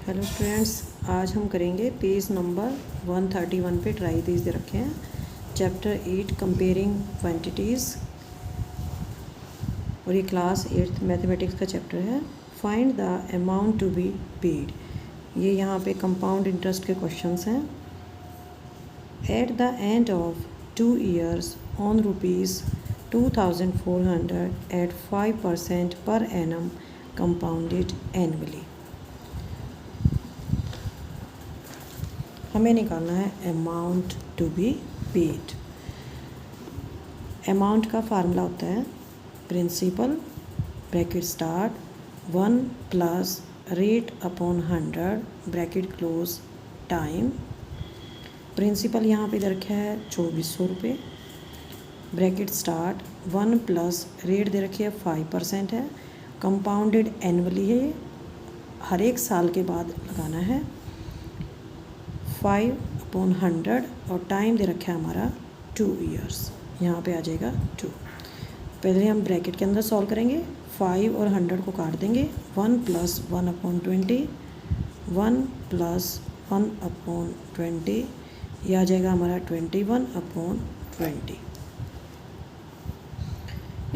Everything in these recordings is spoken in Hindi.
हेलो स्टूडेंट्स, आज हम करेंगे पेज नंबर 131 पे ट्राई दीज दे रखे हैं। चैप्टर 8 कंपेयरिंग क्वांटिटीज़ और ये क्लास 8th मैथमेटिक्स का चैप्टर है। Find the amount to be paid. ये यहाँ पे कंपाउंड इंटरेस्ट के क्वेश्चंस हैं। At the end of 2 years on ₹2400 at 5% per annum compounded annually. हमें निकालना है amount to be paid. Amount का फार्मूला होता है principal bracket start 1 plus rate upon 100 bracket close time. Principal यहाँ पे दे रखा है 2400 रुपये। ब्रैकेट स्टार्ट 1 प्लस रेट दे रखी है 5% है। कंपाउंडेड एनुअली है, हर एक साल के बाद लगाना है। 5/100 और टाइम दे रखा है हमारा 2 years। यहाँ पे आ जाएगा 2। पहले हम ब्रैकेट के अंदर सॉल्व करेंगे। 5 और 100 को काट देंगे। 1 + 1/20, 1 + 1/20, यह आ जाएगा हमारा 21/20।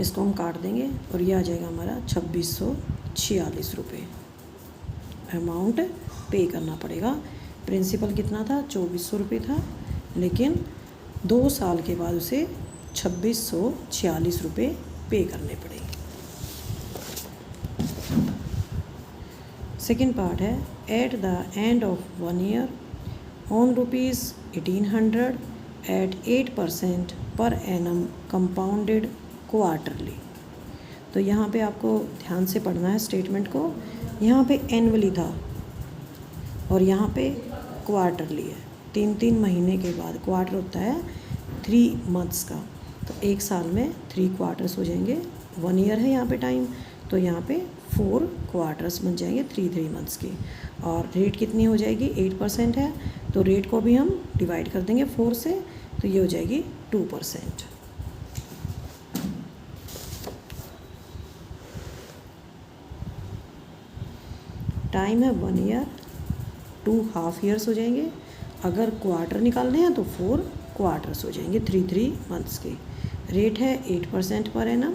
इसको हम काट देंगे और यह आ जाएगा हमारा 2646 रुपये। अमाउंट पे करना पड़ेगा। प्रिंसिपल कितना था? 2400 रुपये था, लेकिन 2 साल के बाद उसे 2646 रुपये पे करने पड़ेंगे। सेकेंड पार्ट है at the end of 1 year on ₹1800 at 8% per annum compounded quarterly. तो यहाँ पे आपको ध्यान से पढ़ना है स्टेटमेंट को। यहाँ पे एनुअली था और यहाँ पे क्वार्टरली है। 3 महीने के बाद क्वार्टर होता है 3 months का, तो एक साल में 3 क्वार्टर्स हो जाएंगे। 1 year है यहाँ पे टाइम, तो यहाँ पे 4 क्वार्टर्स बन जाएंगे 3 months के। और रेट कितनी हो जाएगी? 8% है, तो रेट को भी हम डिवाइड कर देंगे 4 से, तो ये हो जाएगी 2%। टाइम है 1 year, 2 half years हो जाएंगे। अगर क्वार्टर निकालने हैं तो 4 क्वार्टर्स हो जाएंगे 3 months के। रेट है 8% पर एनम।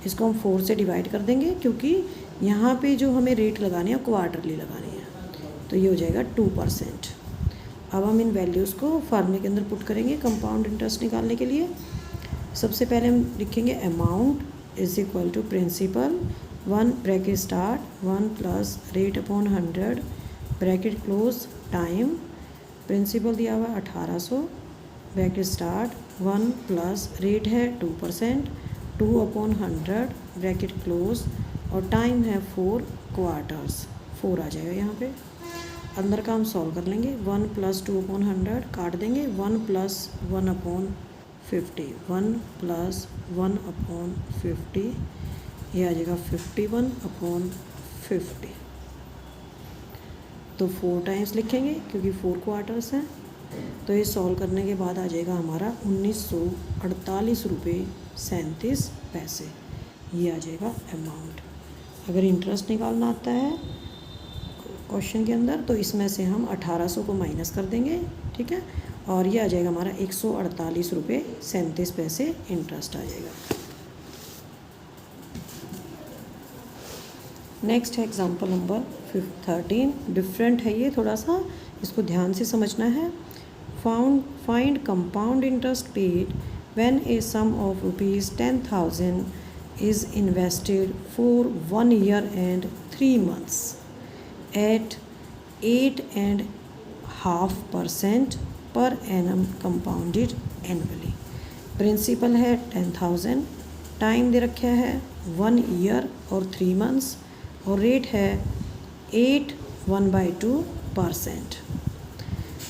इसको हम 4 से डिवाइड कर देंगे, क्योंकि यहाँ पे जो हमें रेट लगानी है क्वार्टरली लगानी है, तो ये हो जाएगा 2%। अब हम इन वैल्यूज़ को फार्मूले के अंदर पुट करेंगे कंपाउंड इंटरेस्ट निकालने के लिए। सबसे पहले हम लिखेंगे amount is equal to principal 1 bracket start 1 plus rate upon 100 bracket close time. Principal दिया हुआ 1800 ब्रैकेट स्टार्ट 1 प्लस रेट है 2%, 2/100 ब्रैकेट क्लोज और टाइम है 4 क्वार्टर्स। 4 आ जाएगा यहाँ पे। अंदर का हम सॉल्व कर लेंगे। 1 + 2/100 काट देंगे। 1 + 1/50, 1 + 1/50, ये आ जाएगा 51/50। तो 4 टाइम्स लिखेंगे क्योंकि 4 क्वार्टर्स हैं। तो ये सॉल्व करने के बाद आ जाएगा हमारा 1948 रुपये 37 पैसे। ये आ जाएगा अमाउंट। अगर इंटरेस्ट निकालना आता है क्वेश्चन के अंदर, तो इसमें से हम 1800 को माइनस कर देंगे, ठीक है, और ये आ जाएगा हमारा 148 रुपये 37 पैसे इंटरेस्ट आ जाएगा। नेक्स्ट है एग्जाम्पल नंबर 13। डिफरेंट है ये थोड़ा सा, इसको ध्यान से समझना है। Find compound interest paid when a sum of ₹10,000 is invested for 1 year and 3 months at 8.5% per annum compounded annually. Principal है 10,000, टाइम दे रखा है 1 year और 3 months और रेट है 8/1/2%।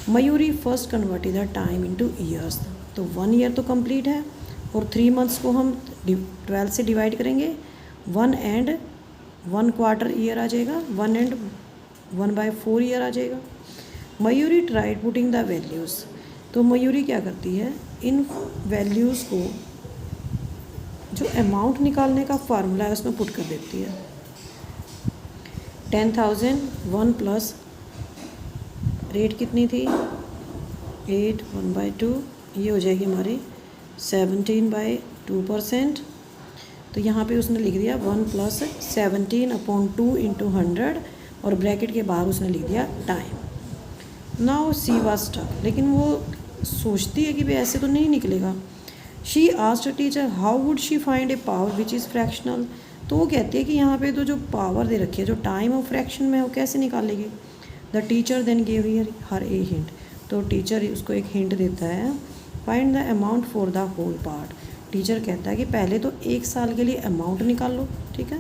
Mayuri first converted the time into years. तो 1 year तो कंप्लीट है और 3 months को हम 12 से डिवाइड करेंगे। 1 and 1 quarter ईयर आ जाएगा, 1 and 1/4 ईयर आ जाएगा। Mayuri tried putting the values. तो मयूरी क्या करती है, इन वैल्यूज़ को जो अमाउंट निकालने का फार्मूला है उसमें पुट कर देती है। 10,000 1 + रेट कितनी थी 8 1/2, ये हो जाएगी हमारी 17/2%। तो यहाँ पे उसने लिख दिया 1 + 17/2 × 100 और ब्रैकेट के बाहर उसने लिख दिया time. Now she was stuck, लेकिन वो सोचती है कि भाई ऐसे तो नहीं निकलेगा। She asked teacher how would she find A power which is fractional. तो वो कहती है कि यहाँ पे तो जो पावर दे रखी है, जो टाइम और फ्रैक्शन में है, वो कैसे निकालेगी। The teacher then give her a hint. तो टीचर उसको एक हिंट देता है, find the amount for the whole part. Teacher कहता है कि पहले तो 1 साल के लिए अमाउंट निकाल लो, ठीक है।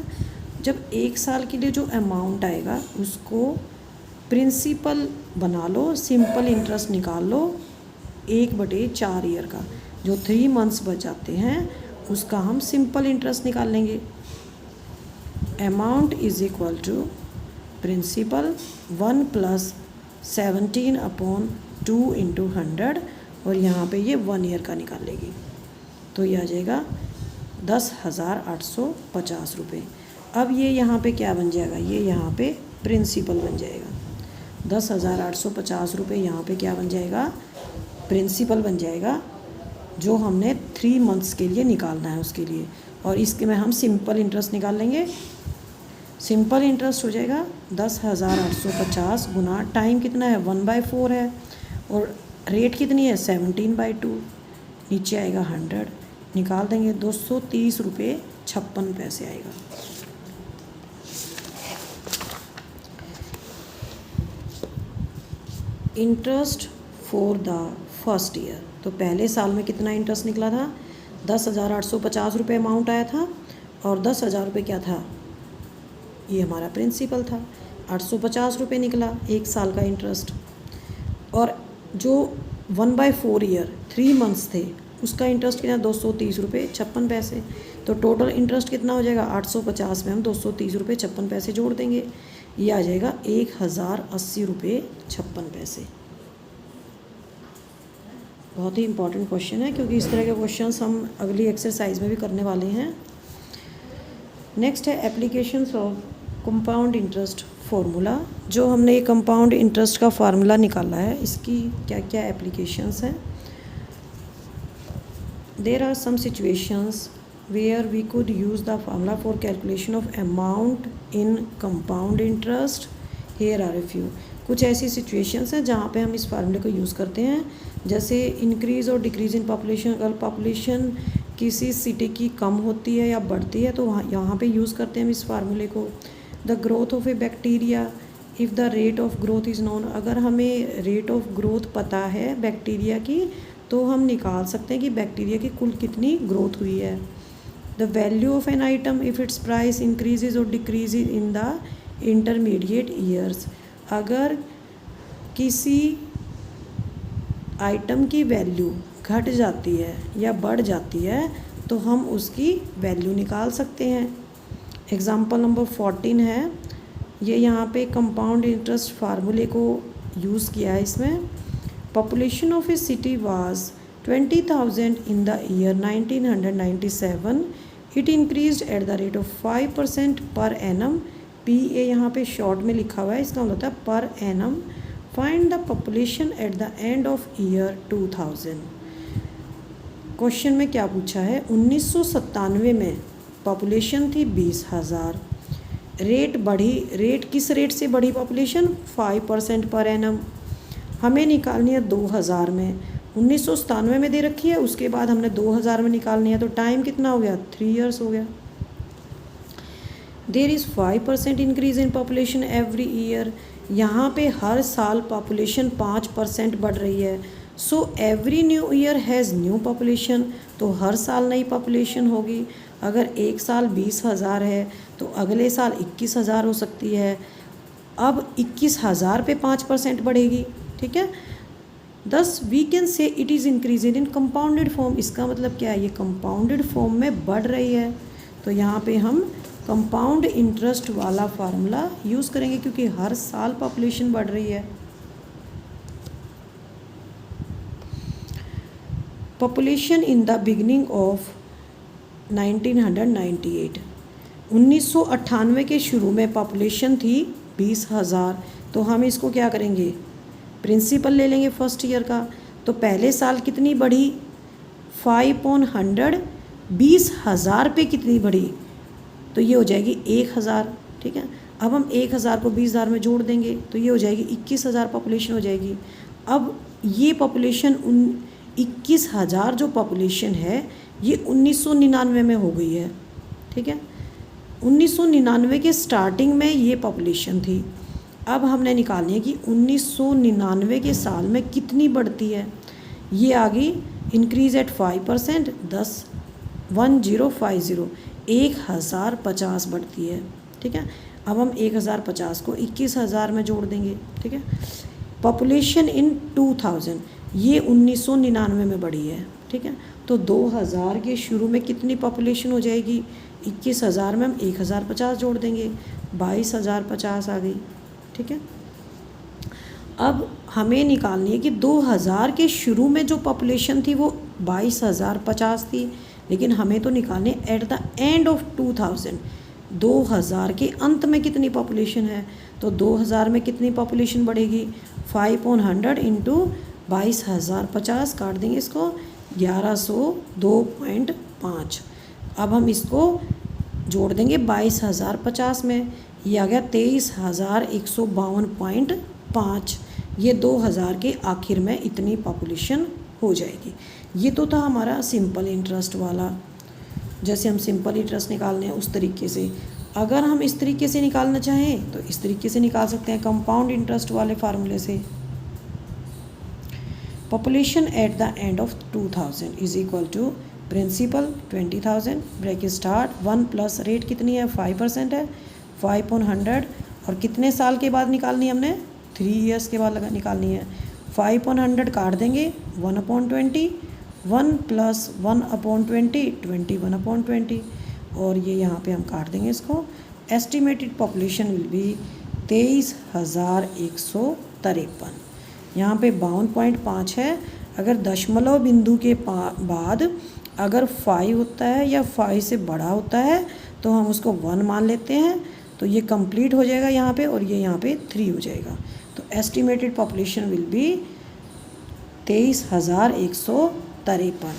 जब 1 साल के लिए जो अमाउंट आएगा उसको प्रिंसिपल बना लो, सिंपल इंटरेस्ट निकाल लो 1/4 ईयर का। जो 3 मंथ्स बच जाते हैं उसका हम सिंपल इंटरेस्ट निकाल लेंगे। Amount is equal to principal 1 + 17/2 × 100 और यहाँ पे ये 1 ईयर का निकाल लेगी। तो ये आ जाएगा 10,850 रुपये। अब ये यहाँ पे क्या बन जाएगा, ये यहाँ पे प्रिंसिपल बन जाएगा। 10,850 रुपये यहाँ पे क्या बन जाएगा, प्रिंसिपल बन जाएगा, जो हमने 3 मंथ्स के लिए निकालना है उसके लिए। और इसके में हम सिंपल इंटरेस्ट निकाल लेंगे। सिंपल इंटरेस्ट हो जाएगा 10,850 गुना टाइम कितना है 1/4 है और रेट कितनी है 17/2, नीचे आएगा 100, निकाल देंगे 230 रुपये 56 पैसे आएगा। Interest for the first year, तो पहले साल में कितना इंटरेस्ट निकला था 10,850 रुपये अमाउंट आया था और 10,000 रुपये क्या था, ये हमारा प्रिंसिपल था। 850 रुपये निकला 1 साल का इंटरेस्ट। और जो 1/4 ईयर 3 मंथ्स थे उसका इंटरेस्ट कितना 230 रुपये 56 पैसे। तो टोटल इंटरेस्ट कितना हो जाएगा 850 में हम 230 रुपये 56 पैसे जोड़ देंगे, ये आ जाएगा 1,080 रुपये 56 पैसे। बहुत ही इंपॉर्टेंट क्वेश्चन है क्योंकि इस तरह के क्वेश्चंस हम अगली एक्सरसाइज में भी करने वाले हैं। नेक्स्ट है applications of compound interest formula. जो हमने ये कंपाउंड इंटरेस्ट का फार्मूला निकाला है इसकी क्या क्या एप्लीकेशंस हैं। There are some situations where we could use the formula for calculation of amount in compound interest. Here are a few. कुछ ऐसी सिचुएशंस हैं जहाँ पे हम इस फार्मूले को यूज़ करते हैं, जैसे इंक्रीज़ और डिक्रीज़ इन पॉपुलेशन। अगर पॉपुलेशन किसी सिटी की कम होती है या बढ़ती है तो वहाँ यहाँ पे यूज़ करते हैं हम इस फार्मूले को। The growth of A bacteria if the rate of growth is known. अगर हमें रेट ऑफ ग्रोथ पता है बैक्टीरिया की तो हम निकाल सकते हैं कि बैक्टीरिया की कुल कितनी ग्रोथ हुई है। The value of an item if it's price increases और decreases in the intermediate years. अगर किसी आइटम की वैल्यू घट जाती है या बढ़ जाती है तो हम उसकी वैल्यू निकाल सकते हैं। एग्ज़ाम्पल नंबर 14 है, ये यहाँ पे कंपाउंड इंटरेस्ट फार्मूले को यूज़ किया है। इसमें population of A city was 20,000 in the year 1997। It increased at the rate of 5% per annum. P A यहाँ पे शॉर्ट में लिखा हुआ है, इसका मतलब होता है per annum. Find the population at the end of year 2000। Question में क्या पूछा है, 1997 में पॉपुलेशन थी 20,000, रेट बढ़ी, रेट किस रेट से बढ़ी पॉपुलेशन 5% पर एनम। हमें निकालनी है 2000 में, 1997 में दे रखी है, उसके बाद हमने 2000 में निकालनी है, तो टाइम कितना हो गया 3 ईयर्स हो गया। There is 5% increase in population every year. यहाँ पे हर साल पॉपुलेशन 5% बढ़ रही है। So every new year has new population, तो हर साल नई पॉपुलेशन होगी। अगर एक साल 20,000 है तो अगले साल 21,000 हो सकती है। अब 21,000 पे 5% बढ़ेगी, ठीक है। Thus we can say it is increasing in compounded form. इसका मतलब क्या है, ये कंपाउंडेड फॉर्म में बढ़ रही है। तो यहाँ पे हम कंपाउंड इंटरेस्ट वाला फार्मूला यूज़ करेंगे क्योंकि हर साल पॉपुलेशन बढ़ रही है। Population in the beginning of 1998। 1998 के शुरू में पॉपुलेशन थी 20,000। तो हम इसको क्या करेंगे, प्रिंसिपल ले लेंगे फर्स्ट ईयर का, तो पहले साल कितनी बढ़ी 5/100, 20,000 पे कितनी बढ़ी, तो ये हो जाएगी 1,000। ठीक है, अब हम 1,000 को 20,000 में जोड़ देंगे तो ये हो जाएगी 21,000 पॉपुलेशन हो जाएगी। अब ये पॉपुलेशन 21,000 जो पॉपुलेशन है ये 1999 में हो गई है। ठीक है, 1999 के स्टार्टिंग में ये पॉपुलेशन थी। अब हमने निकालनी है कि 1999 के साल में कितनी बढ़ती है। ये आ गई इंक्रीज़ एट 5%, 1050 1050 बढ़ती है। ठीक है, अब हम 1050 को 21,000 में जोड़ देंगे। ठीक है, पॉपुलेशन इन 2000 ये 1999 में बढ़ी है। ठीक है, तो 2000 के शुरू में कितनी पॉपुलेशन हो जाएगी, 21,000 में हम 1050 जोड़ देंगे, 22,050 आ गई। ठीक है, अब हमें निकालनी है कि 2000 के शुरू में जो पॉपुलेशन थी वो 22,050 थी, लेकिन हमें तो निकालने एट द एंड ऑफ 2000, 2000 के अंत में कितनी पॉपुलेशन है। तो 2000 में कितनी पॉपुलेशन बढ़ेगी, 5/100 इंटू 22,050, काट देंगे इसको, 1102.5। अब हम इसको जोड़ देंगे 22,050 में, ये आ गया 23,152.5। ये 2000 के आखिर में इतनी पॉपुलेशन हो जाएगी। ये तो था हमारा सिंपल इंटरेस्ट वाला, जैसे हम सिंपल इंटरेस्ट निकालने हैं उस तरीके से। अगर हम इस तरीके से निकालना चाहें तो इस तरीके से निकाल सकते हैं, कंपाउंड इंटरेस्ट वाले फार्मूले से। Population at the end of 2000 is equal to principal 20,000 bracket start 1 plus rate कितनी है 5% है, 5/100, और कितने साल के बाद निकालनी है हमने, 3 ईयर्स के बाद निकालनी है। 5/100 काट देंगे 1/20, 1 प्लस 1/20 21/20, और ये यहाँ पे हम काट देंगे इसको। Estimated population will be 23,153। यहाँ पे 52.5 है। अगर दशमलव बिंदु के बाद अगर 5 होता है या 5 से बड़ा होता है तो हम उसको 1 मान लेते हैं, तो ये कंप्लीट हो जाएगा यहाँ पे, और ये यहाँ पे 3 हो जाएगा। तो estimated population will be 23,153।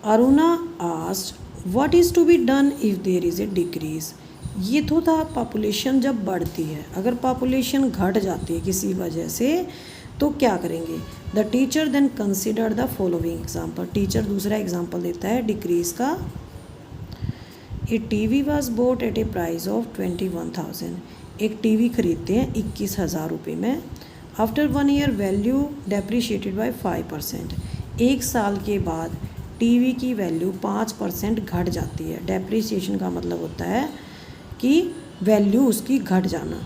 Aruna asked what is to be done if there is a decrease. ये तो था पॉपुलेशन जब बढ़ती है, अगर पॉपुलेशन घट जाती है किसी वजह से तो क्या करेंगे। The teacher then consider the following example. Teacher दूसरा एग्जाम्पल देता है डिक्रीज़ का। A TV was bought at a price of 21,000। एक टीवी खरीदते हैं 21,000 रुपये में। After 1 year value depreciated by 5%। 1 साल के बाद टीवी की वैल्यू 5% घट जाती है। डेप्रिसिएशन का मतलब होता है कि वैल्यू उसकी घट जाना,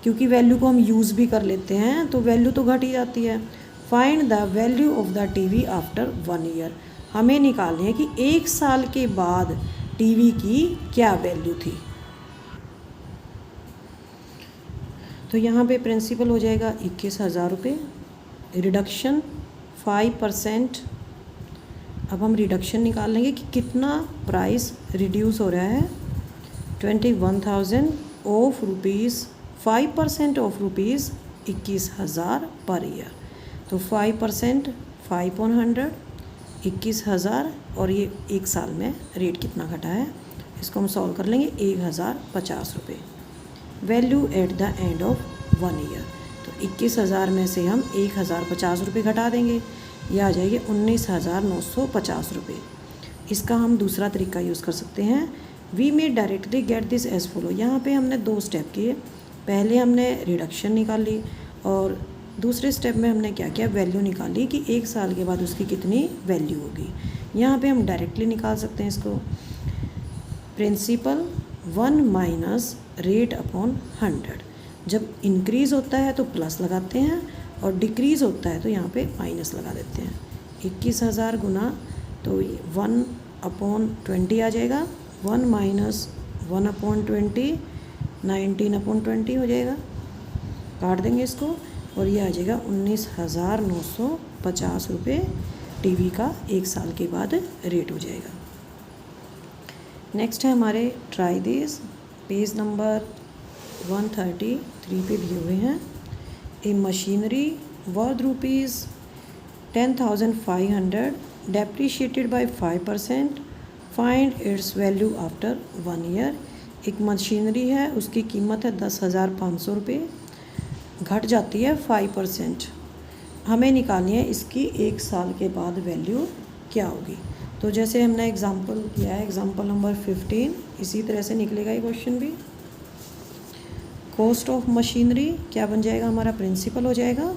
क्योंकि वैल्यू को हम यूज़ भी कर लेते हैं तो वैल्यू तो घट ही जाती है। Find the value of the TV after 1 year. हमें निकालनी है कि 1 साल के बाद टीवी की क्या वैल्यू थी। तो यहाँ पे प्रिंसिपल हो जाएगा 21,000 रुपये, रिडक्शन 5%। अब हम रिडक्शन निकाल लेंगे कि कितना प्राइस रिड्यूस हो रहा है। 21,000 of rupees 5% of rupees 21,000 per year. तो 5% 5/100 21,000, और ये 1 साल में रेट कितना घटा है इसको हम सॉल्व कर लेंगे। 1,050 रुपये value eight the end of 1 year. तो 21,000 में से हम 1,050 रुपये घटा देंगे, यह आ जाएगी 19,950 रुपये। इसका हम दूसरा तरीका यूज़ कर सकते हैं। We may directly get this as follow. यहाँ पे हमने 2 स्टेप किए। पहले हमने रिडक्शन निकाली और दूसरे स्टेप में हमने क्या किया, वैल्यू निकाली कि 1 साल के बाद उसकी कितनी वैल्यू होगी। यहाँ पे हम डायरेक्टली निकाल सकते हैं इसको। Principal 1 minus rate upon 100। जब इंक्रीज़ होता है तो प्लस लगाते हैं और डिक्रीज़ होता है तो यहाँ पे माइनस लगा देते हैं। 21,000 गुना तो 1/20 आ जाएगा। 1 माइनस 1/20 19/20 हो जाएगा। काट देंगे इसको और ये आ जाएगा 19,950 रुपये टीवी का 1 साल के बाद रेट हो जाएगा। नेक्स्ट है हमारे ट्राई दिस, पेज नंबर 133 पे दिए हुए हैं। A machinery worth rupees 10,500 depreciated by 5%, find its value after 1 year. एक मशीनरी है, उसकी कीमत है 10,500 रुपये, घट जाती है 5%। हमें निकालनी है इसकी 1 साल के बाद वैल्यू क्या होगी। तो जैसे हमने एग्जांपल किया है, एग्जांपल नंबर 15, इसी तरह से निकलेगा ये क्वेश्चन भी। कॉस्ट ऑफ मशीनरी क्या बन जाएगा हमारा, प्रिंसिपल हो जाएगा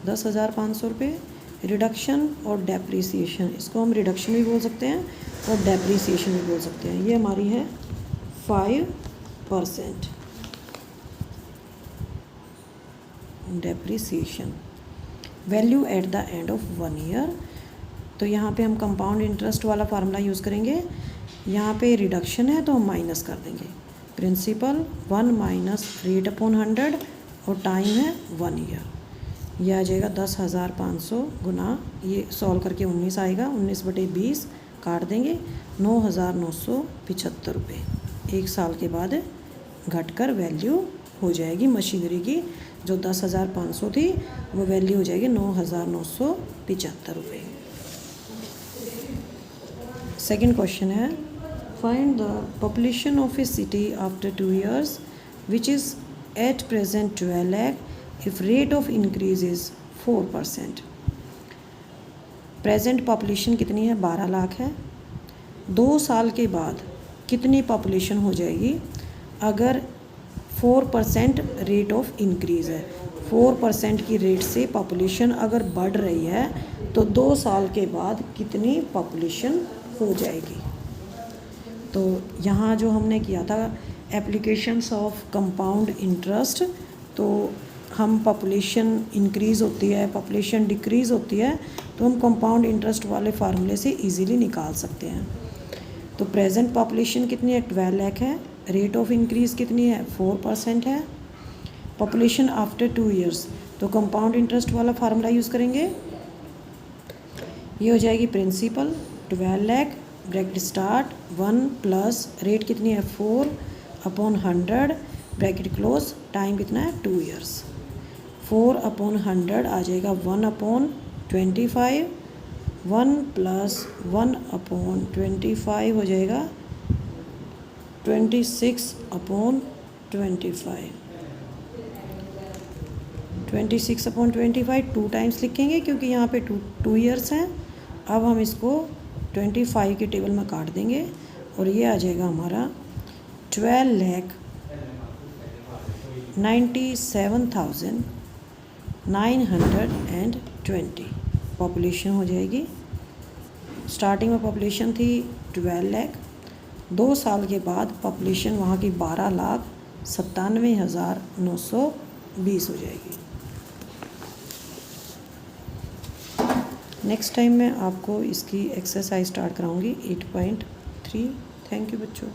10,500 रुपये, रिडक्शन और डेप्रीसिएशन, इसको हम रिडक्शन भी बोल सकते हैं और डेप्रीसिएशन भी बोल सकते हैं। ये हमारी है 5% depreciation. Value eight the end of 1 year, तो यहाँ पे हम कंपाउंड इंटरेस्ट वाला फार्मूला यूज़ करेंगे। यहाँ पे रिडक्शन है तो हम माइनस कर देंगे, प्रिंसिपल 1 माइनस रेट अपॉन 100 और टाइम है 1 ईयर। यह आ जाएगा 10,500 गुना, ये सॉल्व करके 19 आएगा, 19/20 काट देंगे, 9,975 रुपये। 1 साल के बाद घटकर वैल्यू हो जाएगी मशीनरी की, जो 10,500 थी वो वैल्यू हो जाएगी 9,975 रुपये। सेकंड क्वेश्चन है, find the population of A city after 2 years which is at present 12 lakh if rate of increase is 4%। Present population कितनी है, 12 लाख है। 2 साल के बाद कितनी पॉपुलेशन हो जाएगी अगर 4% रेट ऑफ इंक्रीज़ है। 4% की रेट से पॉपुलेशन अगर बढ़ रही है तो 2 साल के बाद कितनी पॉपुलेशन हो जाएगी। तो यहाँ जो हमने किया था एप्लीकेशंस ऑफ कंपाउंड इंटरेस्ट, तो हम पॉपुलेशन इंक्रीज़ होती है, पॉपुलेशन डिक्रीज़ होती है, तो हम कंपाउंड इंटरेस्ट वाले फार्मूले से इजीली निकाल सकते हैं। तो प्रेजेंट पॉपुलेशन कितनी है, 12 लाख है। रेट ऑफ इंक्रीज़ कितनी है, 4% है। पॉपुलेशन आफ्टर 2 ईयर्स, तो कंपाउंड इंटरेस्ट वाला फार्मूला यूज़ करेंगे। ये हो जाएगी principal 12 lakh bracket start 1 plus rate कितनी है 4/100 ब्रैकेट क्लोज, टाइम कितना है 2 ईयर्स। 4/100 आ जाएगा 1/25, 1 प्लस 1/25 हो जाएगा 26/25। 26/25 2 टाइम्स लिखेंगे क्योंकि यहाँ पे 2 ईयर्स हैं। अब हम इसको 25 के टेबल में काट देंगे और ये आ जाएगा हमारा 12,97,920 पॉपुलेशन हो जाएगी। स्टार्टिंग में पॉपुलेशन थी 12 लाख, 2 साल के बाद पॉपुलेशन वहाँ की 12,97,920 हो जाएगी। नेक्स्ट टाइम मैं आपको इसकी एक्सरसाइज स्टार्ट कराऊंगी 8.3। थैंक यू बच्चों।